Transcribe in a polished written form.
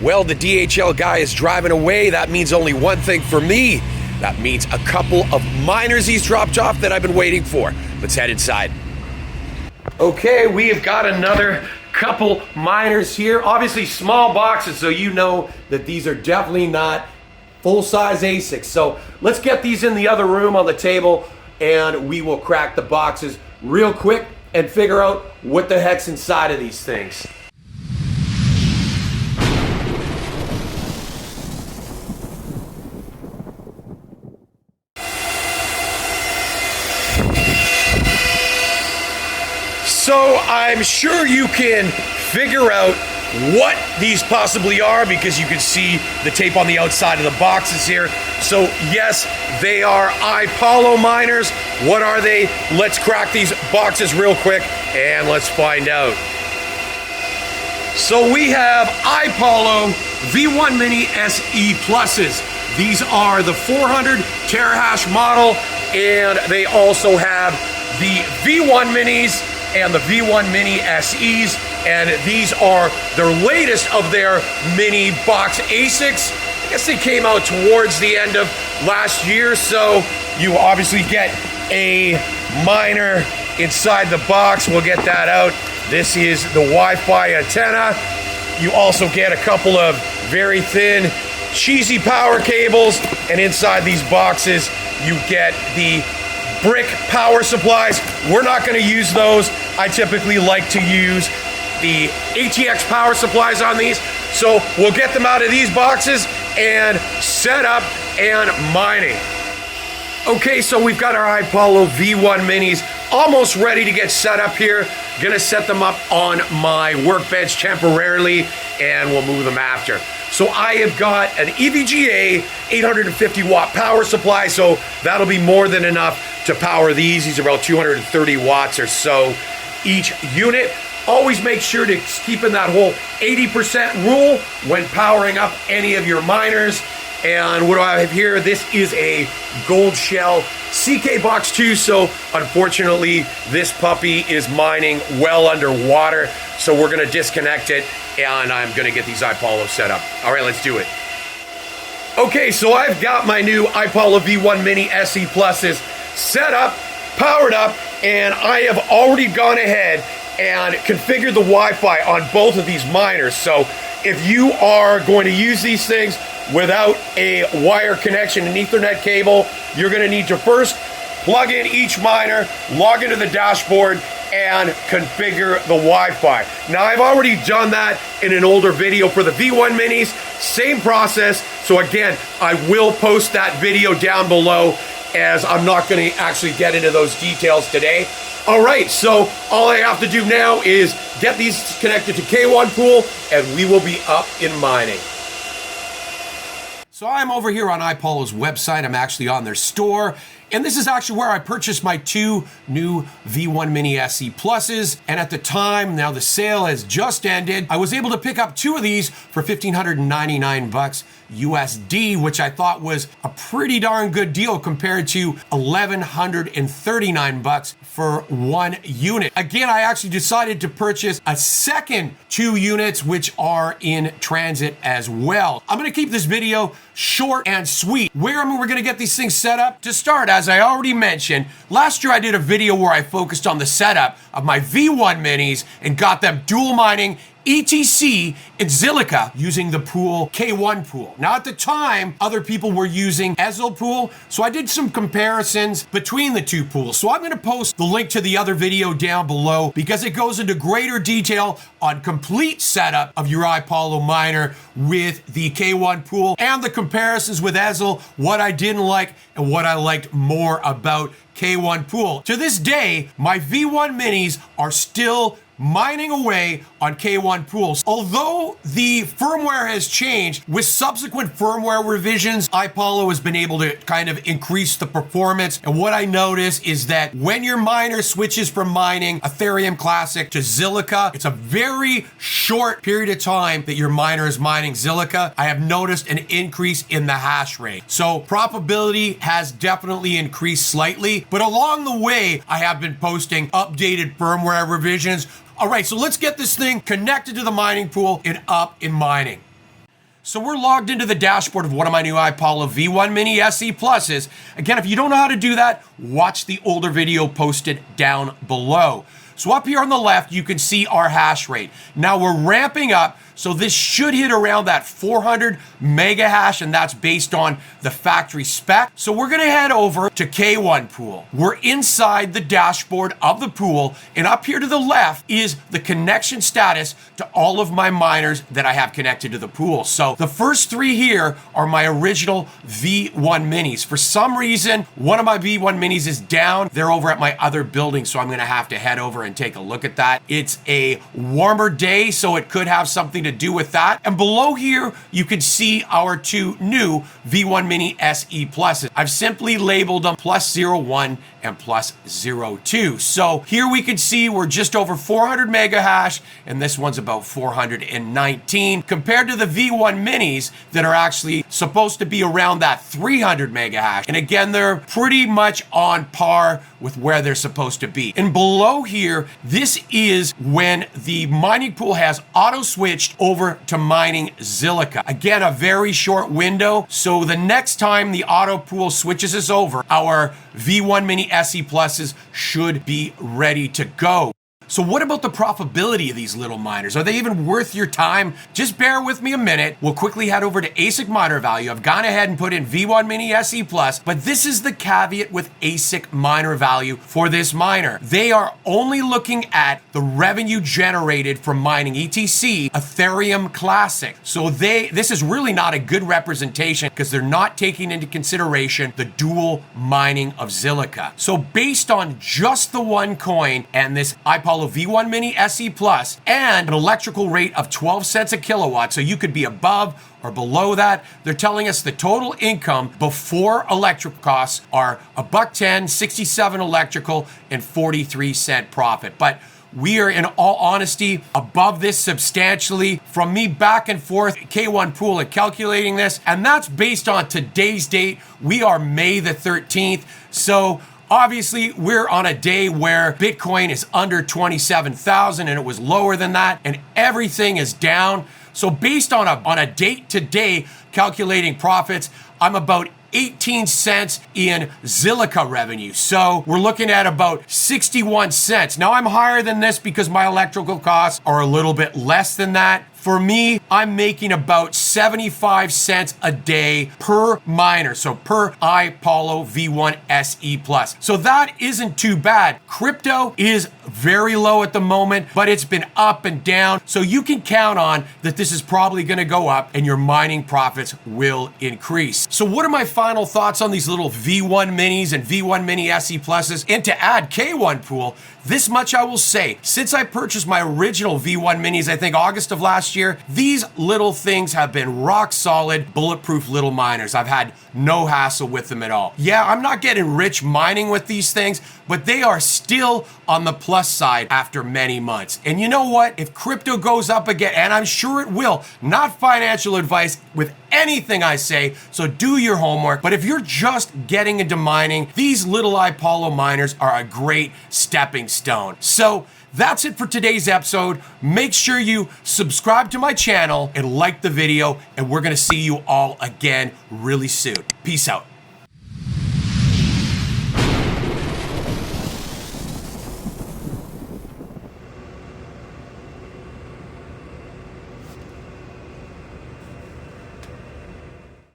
Well, the DHL guy is driving away. That means only one thing for me. That means a couple of miners he's dropped off that I've been waiting for. Let's head inside. Okay, we have got another couple miners here. Obviously small boxes, so you know that these are definitely not full-size ASICs. So let's get these in the other room on the table and we will crack the boxes real quick and figure out what the heck's inside of these things. So I'm sure you can figure out what these possibly are because you can see the tape on the outside of the boxes here. So yes, they are Ipollo miners. What are they? Let's crack these boxes real quick and let's find out. So we have Ipollo V1 Mini SE Pluses. These are the 400 terahash model, and they also have the V1 Minis and the V1 Mini SEs, and these are their latest of their mini box ASICs. I guess they came out towards the end of last year, so you obviously get a miner inside the box. We'll get that out. This is the Wi-Fi antenna. You also get a couple of very thin, cheesy power cables, and inside these boxes you get the brick power supplies. We're not going to use those. I typically like to use the ATX power supplies on these. So we'll get them out of these boxes and set up and mining. Okay, so we've got our Ipollo V1 Minis almost ready to get set up here. Gonna set them up on my workbench temporarily and we'll move them after. So I have got an EVGA 850 watt power supply, so that'll be more than enough to power these. These are about 230 watts or so each unit. Always make sure to keep in that whole 80% rule when powering up any of your miners. And what do I have here? This is a gold shell CK Box 2, so unfortunately this puppy is mining well underwater, so we're gonna disconnect it and I'm gonna get these Ipollo set up. All right, let's do it. Okay, so I've got my new Ipollo V1 Mini SE Pluses set up, powered up, and I have already gone ahead and configured the Wi-Fi on both of these miners. So if you are going to use these things without a wire connection, an Ethernet cable, you're gonna need to first plug in each miner, log into the dashboard, and configure the Wi-Fi. Now, I've already done that in an older video for the V1 Minis, same process. So again, I will post that video down below as I'm not gonna actually get into those details today. All right, so all I have to do now is get these connected to K1 Pool and we will be up in mining. So I'm over here on Ipollo's website. I'm actually on their store. And this is actually where I purchased my two new V1 Mini SE Pluses. And at the time, now the sale has just ended, I was able to pick up two of these for $1,599 USD, which I thought was a pretty darn good deal compared to $1,139 for one unit. Again, I actually decided to purchase a second two units, which are in transit as well. I'm gonna keep this video short and sweet. Where we're gonna get these things set up? To start, as I already mentioned, last year I did a video where I focused on the setup of my V1 Minis and got them dual mining ETC in Zilliqa using the pool K1 Pool. Now at the time, other people were using Ezel Pool, so I did some comparisons between the two pools. So I'm gonna post the link to the other video down below because it goes into greater detail on complete setup of your Ipollo miner with the K1 Pool and the comparisons with Ezel, what I didn't like and what I liked more about K1 Pool. To this day, my V1 Minis are still mining away on K1 Pools. Although the firmware has changed, with subsequent firmware revisions, Ipollo has been able to kind of increase the performance. And what I notice is that when your miner switches from mining Ethereum Classic to Zilliqa, it's a very short period of time that your miner is mining Zilliqa. I have noticed an increase in the hash rate. So probability has definitely increased slightly, but along the way, I have been posting updated firmware revisions. All right, so let's get this thing connected to the mining pool and up in mining. So we're logged into the dashboard of one of my new Ipollo V1 Mini SE Pluses. Again, if you don't know how to do that, watch the older video posted down below. So up here on the left, you can see our hash rate. Now we're ramping up, so this should hit around that 400 mega hash, and that's based on the factory spec. So we're gonna head over to K1 Pool. We're inside the dashboard of the pool, and up here to the left is the connection status to all of my miners that I have connected to the pool. So the first three here are my original V1 Minis. For some reason, one of my V1 Minis is down. They're over at my other building, so I'm gonna have to head over and take a look at that. It's a warmer day, so it could have something to do with that. And below here, you can see our two new V1 Mini SE Pluses. I've simply labeled them +01 and +02. So here we can see we're just over 400 mega hash, and this one's about 419 compared to the V1 Minis that are actually supposed to be around that 300 mega hash. And again, they're pretty much on par with where they're supposed to be. And below here, this is when the mining pool has auto switched over to mining Zilliqa. Again, a very short window. So the next time the auto pool switches us over, our V1 Mini SE Pluses should be ready to go. So what about the profitability of these little miners? Are they even worth your time? Just bear with me a minute. We'll quickly head over to ASIC miner value. I've gone ahead and put in V1 Mini SE Plus, but this is the caveat with ASIC miner value for this miner. They are only looking at the revenue generated from mining ETC Ethereum Classic. So this is really not a good representation because they're not taking into consideration the dual mining of Zilliqa. So based on just the one coin and this Ipollo V1 Mini SE Plus and an electrical rate of 12 cents a kilowatt, so you could be above or below that, they're telling us the total income before electric costs are $1.10, 67 electrical, and 43-cent profit. But we are, in all honesty, above this substantially. From me back and forth, K1 Pool and calculating this, and that's based on today's date. We are May the 13th, so obviously, we're on a day where Bitcoin is under 27,000 and it was lower than that, and everything is down. So based on a date-to-day calculating profits, I'm about 18 cents in Zilliqa revenue. So we're looking at about 61 cents. Now I'm higher than this because my electrical costs are a little bit less than that. For me, I'm making about 75 cents a day per miner, so per Ipollo V1 SE Plus. So that isn't too bad. Crypto is very low at the moment, but it's been up and down. So you can count on that this is probably gonna go up and your mining profits will increase. So what are my final thoughts on these little V1 Minis and V1 Mini SE Pluses? And to add K1 Pool, this much I will say, since I purchased my original V1 Minis, I think August of last year, these little things have been rock solid, bulletproof little miners. I've had no hassle with them at all. Yeah, I'm not getting rich mining with these things, but they are still on the plus side after many months. And you know what? If crypto goes up again, and I'm sure it will, not financial advice with anything I say, so do your homework. But if you're just getting into mining, these little Ipollo miners are a great stepping stone. So that's it for today's episode. Make sure you subscribe to my channel and like the video, and we're gonna see you all again really soon. Peace out.